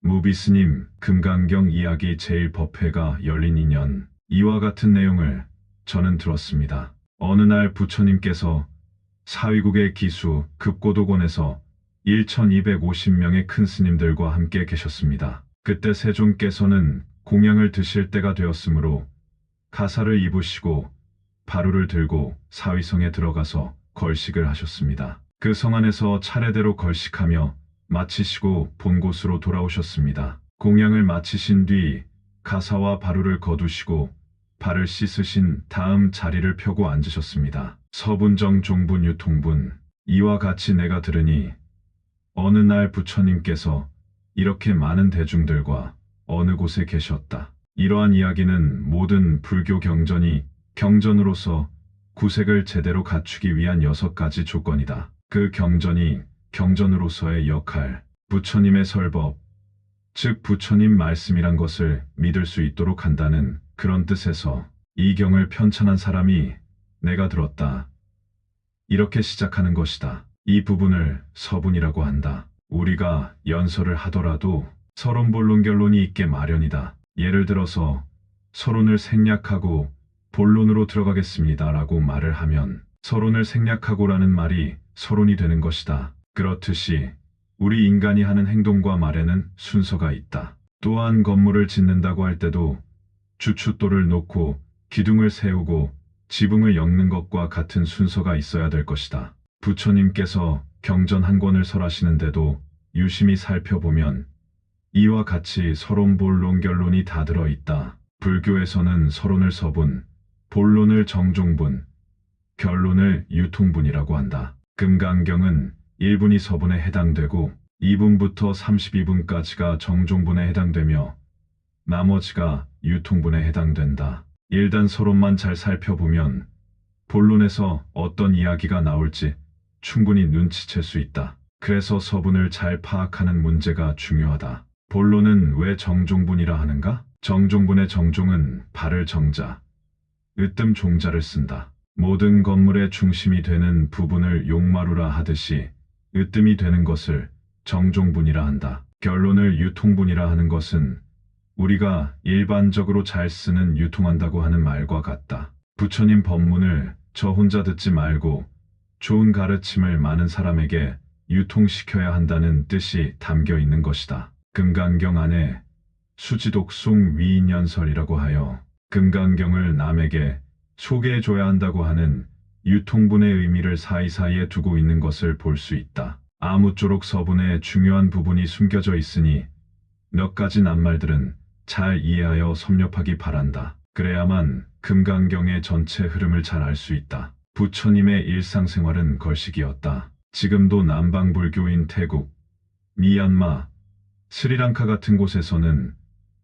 무비스님, 금강경 이야기 제1법회가 열린 2년, 이와 같은 내용을 저는 들었습니다. 어느 날 부처님께서 사위국의 기수 급고도곤에서 1250명의 큰 스님들과 함께 계셨습니다. 그때 세존께서는 공양을 드실 때가 되었으므로 가사를 입으시고 바루를 들고 사위성에 들어가서 걸식을 하셨습니다. 그 성 안에서 차례대로 걸식하며 마치시고 본 곳으로 돌아오셨습니다. 공양을 마치신 뒤 가사와 바루를 거두시고 발을 씻으신 다음 자리를 펴고 앉으셨습니다. 서분정 종분 유통분. 이와 같이 내가 들으니 어느 날 부처님께서 이렇게 많은 대중들과 어느 곳에 계셨다. 이러한 이야기는 모든 불교 경전이 경전으로서 구색을 제대로 갖추기 위한 6가지 조건이다. 그 경전이 경전으로서의 역할, 부처님의 설법, 즉 부처님 말씀이란 것을 믿을 수 있도록 한다는 그런 뜻에서 이 경을 편찬한 사람이 내가 들었다. 이렇게 시작하는 것이다. 이 부분을 서분이라고 한다. 우리가 연설을 하더라도 서론 본론 결론이 있게 마련이다. 예를 들어서 서론을 생략하고 본론으로 들어가겠습니다 라고 말을 하면 서론을 생략하고라는 말이 서론이 되는 것이다. 그렇듯이 우리 인간이 하는 행동과 말에는 순서가 있다. 또한 건물을 짓는다고 할 때도 주춧돌을 놓고 기둥을 세우고 지붕을 엮는 것과 같은 순서가 있어야 될 것이다. 부처님께서 경전 한 권을 설하시는데도 유심히 살펴보면 이와 같이 서론 본론 결론이 다 들어있다. 불교에서는 서론을 서분, 본론을 정종분, 결론을 유통분이라고 한다. 금강경은 1분이 서분에 해당되고 2분부터 32분까지가 정종분에 해당되며 나머지가 유통분에 해당된다. 일단 서론만 잘 살펴보면 본론에서 어떤 이야기가 나올지 충분히 눈치챌 수 있다. 그래서 서분을 잘 파악하는 문제가 중요하다. 본론은 왜 정종분이라 하는가? 정종분의 정종은 발을 정자, 으뜸 종자를 쓴다. 모든 건물의 중심이 되는 부분을 용마루라 하듯이 으뜸이 되는 것을 정종분이라 한다. 결론을 유통분이라 하는 것은 우리가 일반적으로 잘 쓰는 유통한다고 하는 말과 같다. 부처님 법문을 저 혼자 듣지 말고 좋은 가르침을 많은 사람에게 유통시켜야 한다는 뜻이 담겨 있는 것이다. 금강경 안에 수지독송 위인연설이라고 하여 금강경을 남에게 소개해줘야 한다고 하는 유통분의 의미를 사이사이에 두고 있는 것을 볼 수 있다. 아무쪼록 서분에 중요한 부분이 숨겨져 있으니 몇 가지 낱말들은 잘 이해하여 섭렵하기 바란다. 그래야만 금강경의 전체 흐름을 잘 알 수 있다. 부처님의 일상생활은 걸식이었다. 지금도 남방불교인 태국, 미얀마, 스리랑카 같은 곳에서는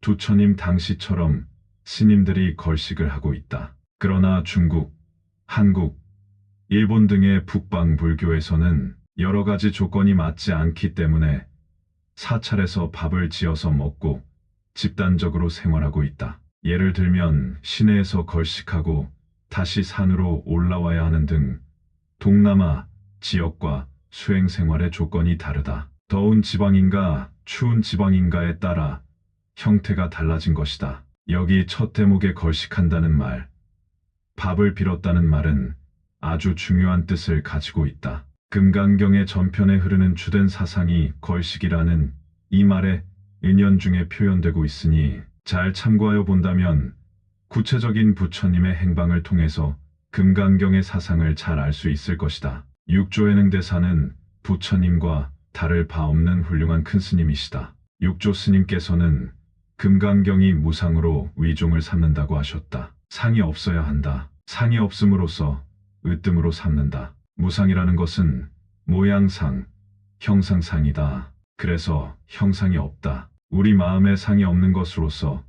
부처님 당시처럼 스님들이 걸식을 하고 있다. 그러나 중국, 한국, 일본 등의 북방 불교에서는 여러 가지 조건이 맞지 않기 때문에 사찰에서 밥을 지어서 먹고 집단적으로 생활하고 있다. 예를 들면 시내에서 걸식하고 다시 산으로 올라와야 하는 등 동남아 지역과 수행 생활의 조건이 다르다. 더운 지방인가 추운 지방인가에 따라 형태가 달라진 것이다. 여기 첫 대목에 걸식한다는 말, 밥을 빌었다는 말은 아주 중요한 뜻을 가지고 있다. 금강경의 전편에 흐르는 주된 사상이 걸식이라는 이 말에 은연중에 표현되고 있으니 잘 참고하여 본다면 구체적인 부처님의 행방을 통해서 금강경의 사상을 잘 알 수 있을 것이다. 육조해능대사는 부처님과 다를 바 없는 훌륭한 큰 스님이시다. 육조 스님께서는 금강경이 무상으로 위종을 삼는다고 하셨다. 상이 없어야 한다. 상이 없음으로써 으뜸으로 삼는다. 무상이라는 것은 모양상, 형상상이다. 그래서 형상이 없다. 우리 마음에 상이 없는 것으로서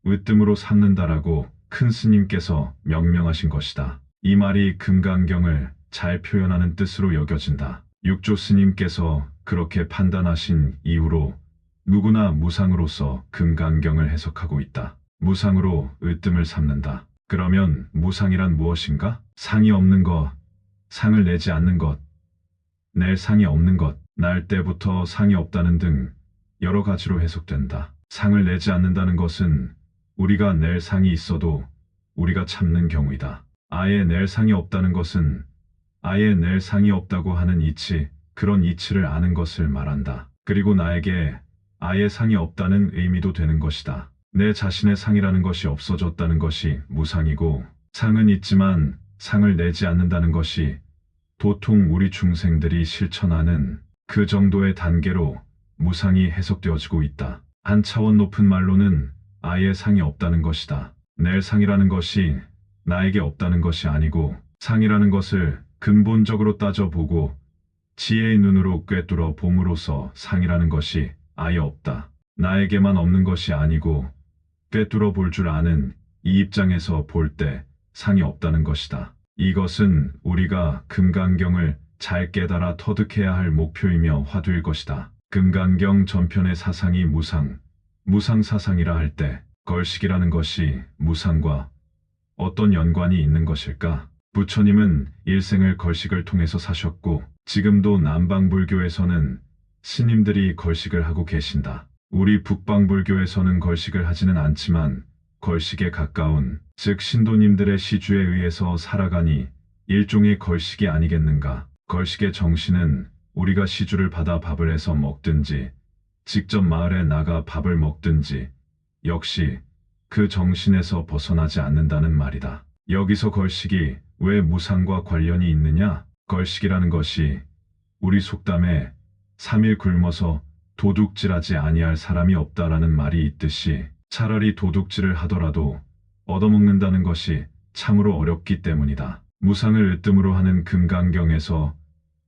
으뜸으로 삼는다라고 큰 스님께서 명명하신 것이다. 이 말이 금강경을 잘 표현하는 뜻으로 여겨진다. 육조 스님께서 그렇게 판단하신 이후로 누구나 무상으로서 금강경을 해석하고 있다. 무상으로 으뜸을 삼는다. 그러면 무상이란 무엇인가? 상이 없는 것, 상을 내지 않는 것, 낼 상이 없는 것, 날 때부터 상이 없다는 등 여러 가지로 해석된다. 상을 내지 않는다는 것은 우리가 낼 상이 있어도 우리가 참는 경우이다. 아예 낼 상이 없다는 것은 아예 낼 상이 없다고 하는 이치, 그런 이치를 아는 것을 말한다. 그리고 나에게 아예 상이 없다는 의미도 되는 것이다. 내 자신의 상이라는 것이 없어졌다는 것이 무상이고, 상은 있지만 상을 내지 않는다는 것이 보통 우리 중생들이 실천하는 그 정도의 단계로 무상이 해석되어지고 있다. 한 차원 높은 말로는 아예 상이 없다는 것이다. 낼 상이라는 것이 나에게 없다는 것이 아니고, 상이라는 것을 근본적으로 따져보고 지혜의 눈으로 꿰뚫어 봄으로써 상이라는 것이 아예 없다. 나에게만 없는 것이 아니고 꿰뚫어 볼 줄 아는 이 입장에서 볼 때 상이 없다는 것이다. 이것은 우리가 금강경을 잘 깨달아 터득해야 할 목표이며 화두일 것이다. 금강경 전편의 사상이 무상사상이라 할 때 걸식이라는 것이 무상과 어떤 연관이 있는 것일까? 부처님은 일생을 걸식을 통해서 사셨고, 지금도 남방불교에서는 스님들이 걸식을 하고 계신다. 우리 북방불교에서는 걸식을 하지는 않지만 걸식에 가까운, 즉 신도님들의 시주에 의해서 살아가니 일종의 걸식이 아니겠는가. 걸식의 정신은 우리가 시주를 받아 밥을 해서 먹든지 직접 마을에 나가 밥을 먹든지 역시 그 정신에서 벗어나지 않는다는 말이다. 여기서 걸식이 왜 무상과 관련이 있느냐? 걸식이라는 것이 우리 속담에 3일 굶어서 도둑질하지 아니할 사람이 없다라는 말이 있듯이, 차라리 도둑질을 하더라도 얻어먹는다는 것이 참으로 어렵기 때문이다. 무상을 으뜸으로 하는 금강경에서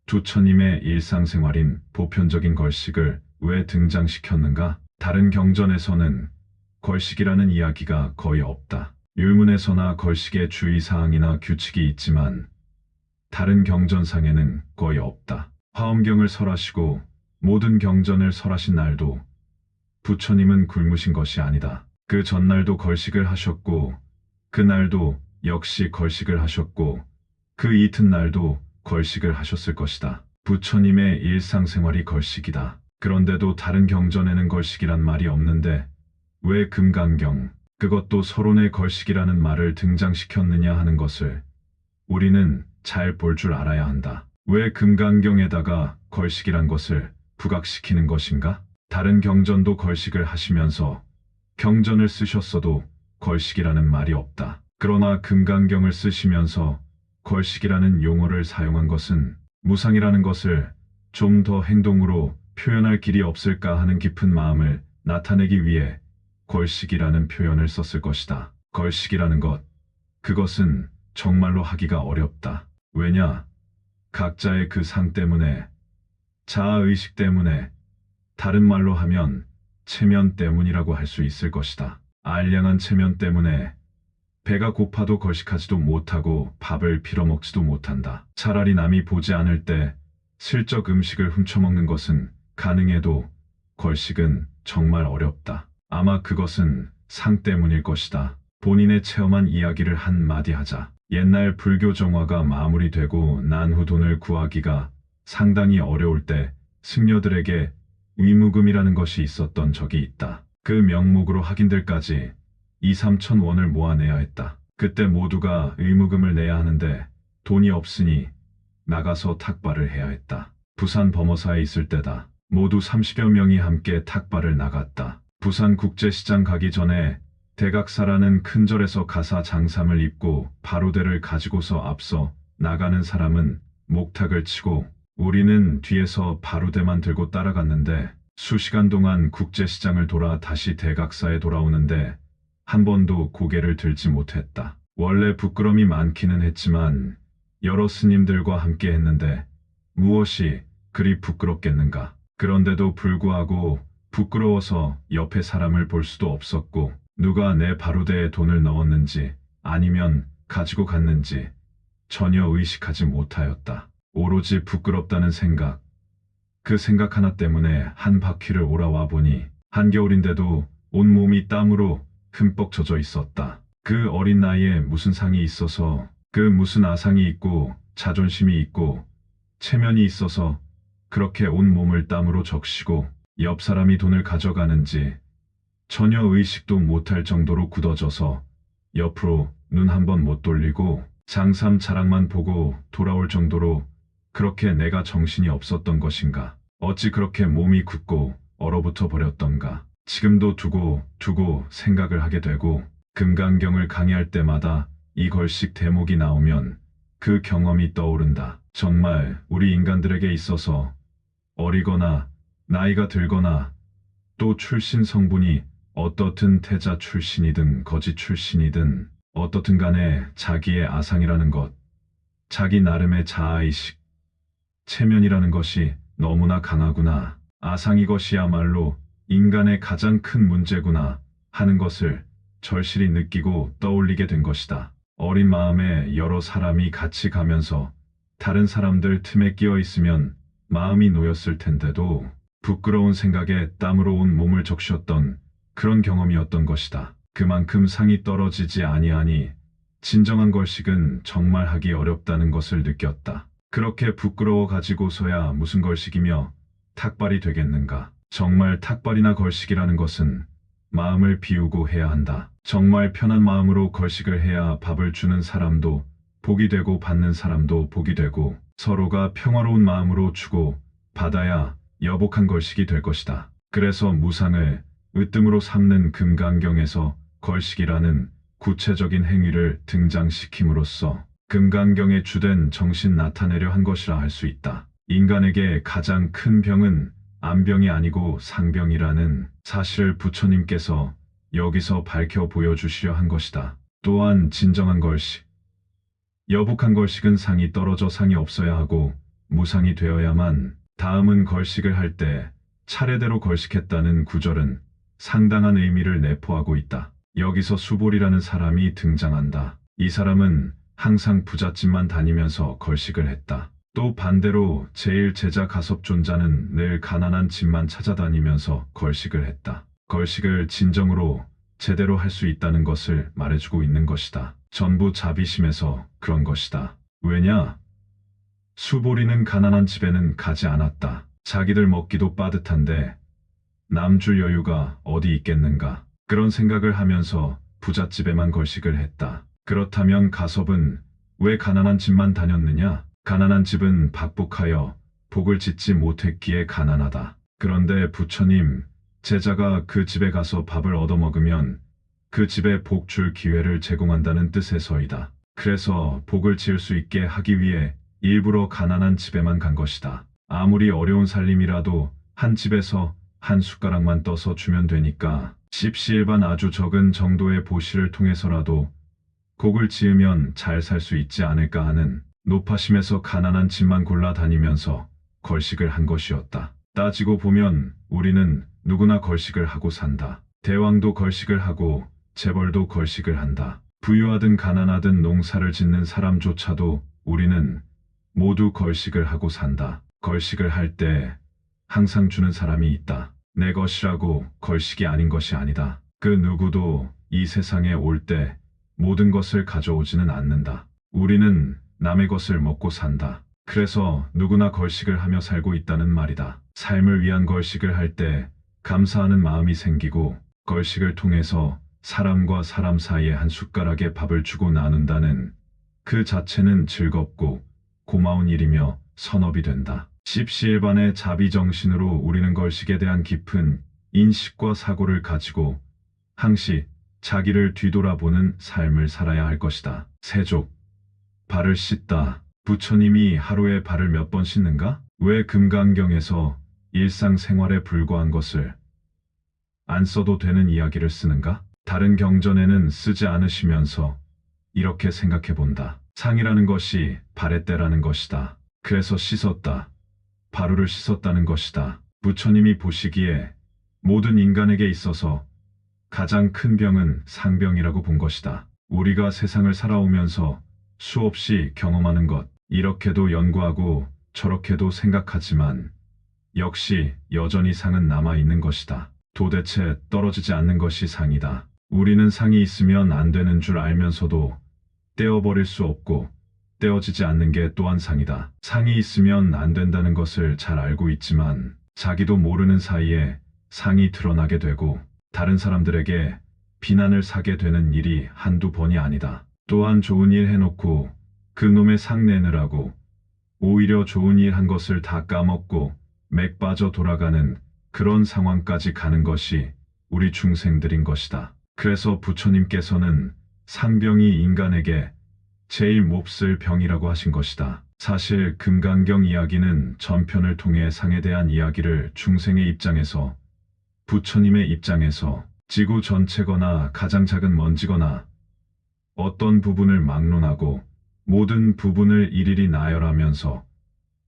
부처님의 일상생활인 보편적인 걸식을 왜 등장시켰는가? 다른 경전에서는 걸식이라는 이야기가 거의 없다. 율문에서나 걸식의 주의사항이나 규칙이 있지만 다른 경전상에는 거의 없다. 화엄경을 설하시고 모든 경전을 설하신 날도 부처님은 굶으신 것이 아니다. 그 전날도 걸식을 하셨고, 그날도 역시 걸식을 하셨고, 그 이튿날도 걸식을 하셨을 것이다. 부처님의 일상생활이 걸식이다. 그런데도 다른 경전에는 걸식이란 말이 없는데 왜 금강경, 그것도 서론에 걸식이라는 말을 등장시켰느냐 하는 것을 우리는 잘 볼 줄 알아야 한다. 왜 금강경에다가 걸식이란 것을 부각시키는 것인가? 다른 경전도 걸식을 하시면서 경전을 쓰셨어도 걸식이라는 말이 없다. 그러나 금강경을 쓰시면서 걸식이라는 용어를 사용한 것은 무상이라는 것을 좀 더 행동으로 표현할 길이 없을까 하는 깊은 마음을 나타내기 위해 걸식이라는 표현을 썼을 것이다. 걸식이라는 것, 그것은 정말로 하기가 어렵다. 왜냐? 각자의 그 상 때문에, 자아의식 때문에, 다른 말로 하면 체면 때문이라고 할 수 있을 것이다. 알량한 체면 때문에 배가 고파도 걸식하지도 못하고 밥을 빌어먹지도 못한다. 차라리 남이 보지 않을 때 슬쩍 음식을 훔쳐먹는 것은 가능해도 걸식은 정말 어렵다. 아마 그것은 상 때문일 것이다. 본인의 체험한 이야기를 한마디 하자. 옛날 불교 정화가 마무리되고 난 후 돈을 구하기가 상당히 어려울 때 승려들에게 위무금이라는 것이 있었던 적이 있다. 그 명목으로 학인들까지 2~3천 원을 모아내야 했다. 그때 모두가 의무금을 내야 하는데 돈이 없으니 나가서 탁발을 해야 했다. 부산 범어사에 있을 때다. 모두 30여 명이 함께 탁발을 나갔다. 부산 국제시장 가기 전에 대각사라는 큰 절에서 가사 장삼을 입고 바로대를 가지고서 앞서 나가는 사람은 목탁을 치고 우리는 뒤에서 바로대만 들고 따라갔는데 수시간 동안 국제시장을 돌아 다시 대각사에 돌아오는데 한 번도 고개를 들지 못했다. 원래 부끄럼이 많기는 했지만 여러 스님들과 함께 했는데 무엇이 그리 부끄럽겠는가. 그런데도 불구하고 부끄러워서 옆에 사람을 볼 수도 없었고 누가 내 바로대에 돈을 넣었는지 아니면 가지고 갔는지 전혀 의식하지 못하였다. 오로지 부끄럽다는 생각, 그 생각 하나 때문에 한 바퀴를 오라와 보니 한겨울인데도 온몸이 땀으로 흠뻑 젖어 있었다. 그 어린 나이에 무슨 상이 있어서, 그 무슨 아상이 있고 자존심이 있고 체면이 있어서 그렇게 온몸을 땀으로 적시고 옆 사람이 돈을 가져가는지 전혀 의식도 못할 정도로 굳어져서 옆으로 눈 한 번 못 돌리고 장삼 자락만 보고 돌아올 정도로 그렇게 내가 정신이 없었던 것인가. 어찌 그렇게 몸이 굳고 얼어붙어 버렸던가. 지금도 두고 생각을 하게 되고 금강경을 강의할 때마다 이 걸식 대목이 나오면 그 경험이 떠오른다. 정말 우리 인간들에게 있어서 어리거나 나이가 들거나 또 출신 성분이 어떻든 태자 출신이든 거지 출신이든 어떻든 간에 자기의 아상이라는 것, 자기 나름의 자아의식, 체면이라는 것이 너무나 강하구나. 아상 이것이야말로 인간의 가장 큰 문제구나 하는 것을 절실히 느끼고 떠올리게 된 것이다. 어린 마음에 여러 사람이 같이 가면서 다른 사람들 틈에 끼어 있으면 마음이 놓였을 텐데도 부끄러운 생각에 땀으로 온 몸을 적셨던 그런 경험이었던 것이다. 그만큼 상이 떨어지지 아니하니 진정한 걸식은 정말 하기 어렵다는 것을 느꼈다. 그렇게 부끄러워 가지고서야 무슨 걸식이며 탁발이 되겠는가. 정말 탁발이나 걸식이라는 것은 마음을 비우고 해야 한다. 정말 편한 마음으로 걸식을 해야 밥을 주는 사람도 복이 되고 받는 사람도 복이 되고 서로가 평화로운 마음으로 주고 받아야 여복한 걸식이 될 것이다. 그래서 무상을 으뜸으로 삼는 금강경에서 걸식이라는 구체적인 행위를 등장시킴으로써 금강경의 주된 정신 나타내려 한 것이라 할 수 있다. 인간에게 가장 큰 병은 암병이 아니고 상병이라는 사실을 부처님께서 여기서 밝혀 보여주시려 한 것이다. 또한 진정한 걸식, 여복한 걸식은 상이 떨어져 상이 없어야 하고 무상이 되어야만 다음은 걸식을 할 때 차례대로 걸식했다는 구절은 상당한 의미를 내포하고 있다. 여기서 수볼이라는 사람이 등장한다. 이 사람은 항상 부잣집만 다니면서 걸식을 했다. 또 반대로 제일 제자 가섭존자는 늘 가난한 집만 찾아다니면서 걸식을 했다. 걸식을 진정으로 제대로 할 수 있다는 것을 말해주고 있는 것이다. 전부 자비심에서 그런 것이다. 왜냐? 수보리는 가난한 집에는 가지 않았다. 자기들 먹기도 빠듯한데 남 줄 여유가 어디 있겠는가. 그런 생각을 하면서 부잣집에만 걸식을 했다. 그렇다면 가섭은 왜 가난한 집만 다녔느냐? 가난한 집은 박복하여 복을 짓지 못했기에 가난하다. 그런데 부처님, 제자가 그 집에 가서 밥을 얻어먹으면 그 집에 복 줄 기회를 제공한다는 뜻에서이다. 그래서 복을 지을 수 있게 하기 위해 일부러 가난한 집에만 간 것이다. 아무리 어려운 살림이라도 한 집에서 한 숟가락만 떠서 주면 되니까 십시일반 아주 적은 정도의 보시를 통해서라도 복을 지으면 잘 살 수 있지 않을까 하는 노파심에서 가난한 집만 골라 다니면서 걸식을 한 것이었다. 따지고 보면 우리는 누구나 걸식을 하고 산다. 대왕도 걸식을 하고 재벌도 걸식을 한다. 부유하든 가난하든 농사를 짓는 사람조차도 우리는 모두 걸식을 하고 산다. 걸식을 할 때 항상 주는 사람이 있다. 내 것이라고 걸식이 아닌 것이 아니다. 그 누구도 이 세상에 올 때 모든 것을 가져오지는 않는다. 우리는 남의 것을 먹고 산다. 그래서 누구나 걸식을 하며 살고 있다는 말이다. 삶을 위한 걸식을 할 때 감사하는 마음이 생기고 걸식을 통해서 사람과 사람 사이에 한 숟가락의 밥을 주고 나눈다는 그 자체는 즐겁고 고마운 일이며 선업이 된다. 십시일반의 자비정신으로 우리는 걸식에 대한 깊은 인식과 사고를 가지고 항시 자기를 뒤돌아보는 삶을 살아야 할 것이다. 세족, 발을 씻다. 부처님이 하루에 발을 몇 번 씻는가? 왜 금강경에서 일상생활에 불과한 것을 안 써도 되는 이야기를 쓰는가? 다른 경전에는 쓰지 않으시면서 이렇게 생각해 본다. 상이라는 것이 발의 때라는 것이다. 그래서 씻었다. 바루를 씻었다는 것이다. 부처님이 보시기에 모든 인간에게 있어서 가장 큰 병은 상병이라고 본 것이다. 우리가 세상을 살아오면서 수없이 경험하는 것, 이렇게도 연구하고 저렇게도 생각하지만 역시 여전히 상은 남아있는 것이다. 도대체 떨어지지 않는 것이 상이다. 우리는 상이 있으면 안 되는 줄 알면서도 떼어버릴 수 없고 떼어지지 않는 게 또한 상이다. 상이 있으면 안 된다는 것을 잘 알고 있지만 자기도 모르는 사이에 상이 드러나게 되고 다른 사람들에게 비난을 사게 되는 일이 한두 번이 아니다. 또한 좋은 일 해놓고 그 놈의 상 내느라고 오히려 좋은 일 한 것을 다 까먹고 맥 빠져 돌아가는 그런 상황까지 가는 것이 우리 중생들인 것이다. 그래서 부처님께서는 상병이 인간에게 제일 몹쓸 병이라고 하신 것이다. 사실 금강경 이야기는 전편을 통해 상에 대한 이야기를 중생의 입장에서, 부처님의 입장에서 지구 전체거나 가장 작은 먼지거나 어떤 부분을 막론하고 모든 부분을 일일이 나열하면서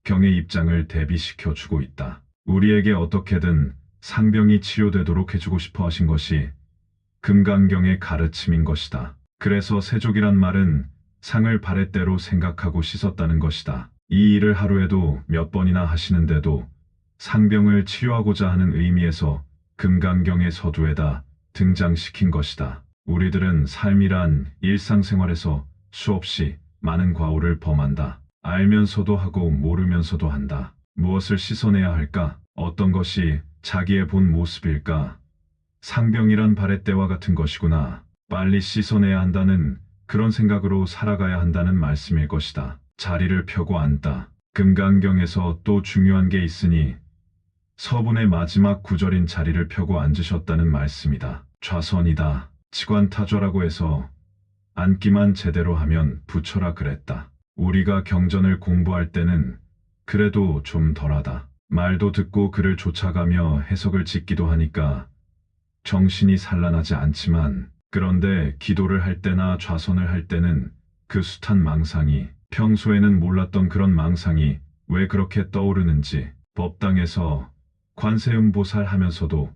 경의 입장을 대비시켜 주고 있다. 우리에게 어떻게든 상병이 치료되도록 해주고 싶어 하신 것이 금강경의 가르침인 것이다. 그래서 세족이란 말은 상을 바랫대로 생각하고 씻었다는 것이다. 이 일을 하루에도 몇 번이나 하시는데도 상병을 치료하고자 하는 의미에서 금강경의 서두에다 등장시킨 것이다. 우리들은 삶이란 일상생활에서 수없이 많은 과오를 범한다. 알면서도 하고 모르면서도 한다. 무엇을 씻어내야 할까? 어떤 것이 자기의 본 모습일까? 상병이란 바랫대와 같은 것이구나. 빨리 씻어내야 한다는 그런 생각으로 살아가야 한다는 말씀일 것이다. 자리를 펴고 앉다. 금강경에서 또 중요한 게 있으니 서분의 마지막 구절인 자리를 펴고 앉으셨다는 말씀이다. 좌선이다. 치관타좌라고 해서 앉기만 제대로 하면 부처라 그랬다. 우리가 경전을 공부할 때는 그래도 좀 덜하다. 말도 듣고 글을 쫓아가며 해석을 짓기도 하니까 정신이 산란하지 않지만, 그런데 기도를 할 때나 좌선을 할 때는 그 숱한 망상이, 평소에는 몰랐던 그런 망상이 왜 그렇게 떠오르는지, 법당에서 관세음보살 하면서도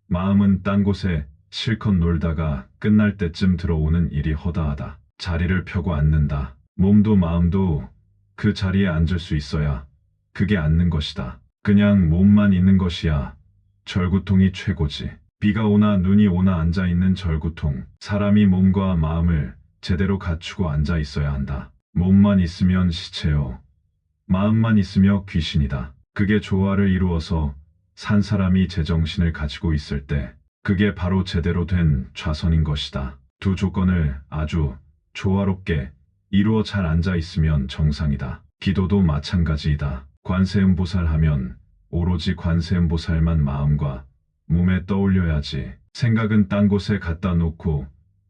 마음은 딴 곳에 실컷 놀다가 끝날 때쯤 들어오는 일이 허다하다. 자리를 펴고 앉는다. 몸도 마음도 그 자리에 앉을 수 있어야 그게 앉는 것이다. 그냥 몸만 있는 것이야 절구통이 최고지. 비가 오나 눈이 오나 앉아있는 절구통. 사람이 몸과 마음을 제대로 갖추고 앉아 있어야 한다. 몸만 있으면 시체요. 마음만 있으며 귀신이다. 그게 조화를 이루어서 산 사람이 제정신을 가지고 있을 때 그게 바로 제대로 된 좌선인 것이다. 두 조건을 아주 조화롭게 이루어 잘 앉아 있으면 정상이다. 기도도 마찬가지이다. 관세음보살 하면 오로지 관세음보살만 마음과 몸에 떠올려야지. 생각은 딴 곳에 갖다 놓고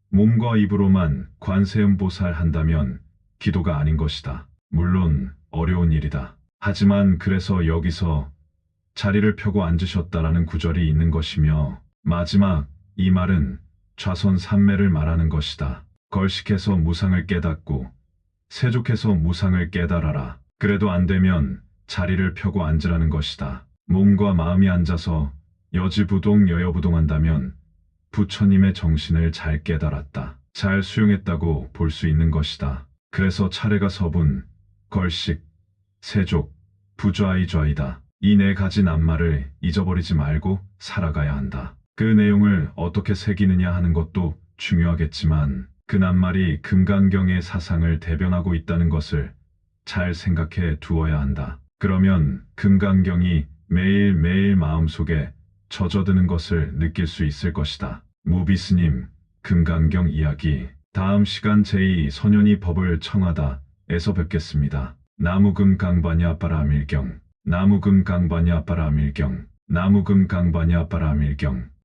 몸과 입으로만 관세음보살 한다면 기도가 아닌 것이다. 물론 어려운 일이다. 하지만 그래서 여기서 자리를 펴고 앉으셨다라는 구절이 있는 것이며, 마지막 이 말은 좌선 삼매를 말하는 것이다. 걸식해서 무상을 깨닫고 세족해서 무상을 깨달아라. 그래도 안 되면 자리를 펴고 앉으라는 것이다. 몸과 마음이 앉아서 여지부동 여여부동한다면 부처님의 정신을 잘 깨달았다, 잘 수용했다고 볼 수 있는 것이다. 그래서 차례가 서분, 걸식, 세족, 부좌이좌이다. 이 네 가지 낱말을 잊어버리지 말고 살아가야 한다. 그 내용을 어떻게 새기느냐 하는 것도 중요하겠지만 그 낱말이 금강경의 사상을 대변하고 있다는 것을 잘 생각해 두어야 한다. 그러면 금강경이 매일매일 마음속에 젖어드는 것을 느낄 수 있을 것이다. 무비스님, 금강경 이야기. 다음 시간 제2 선현이 법을 청하다에서 뵙겠습니다. 나무금강바냐 빠라밀경, 나무금강바냐 빠라밀경, 나무금강바냐 빠라밀경.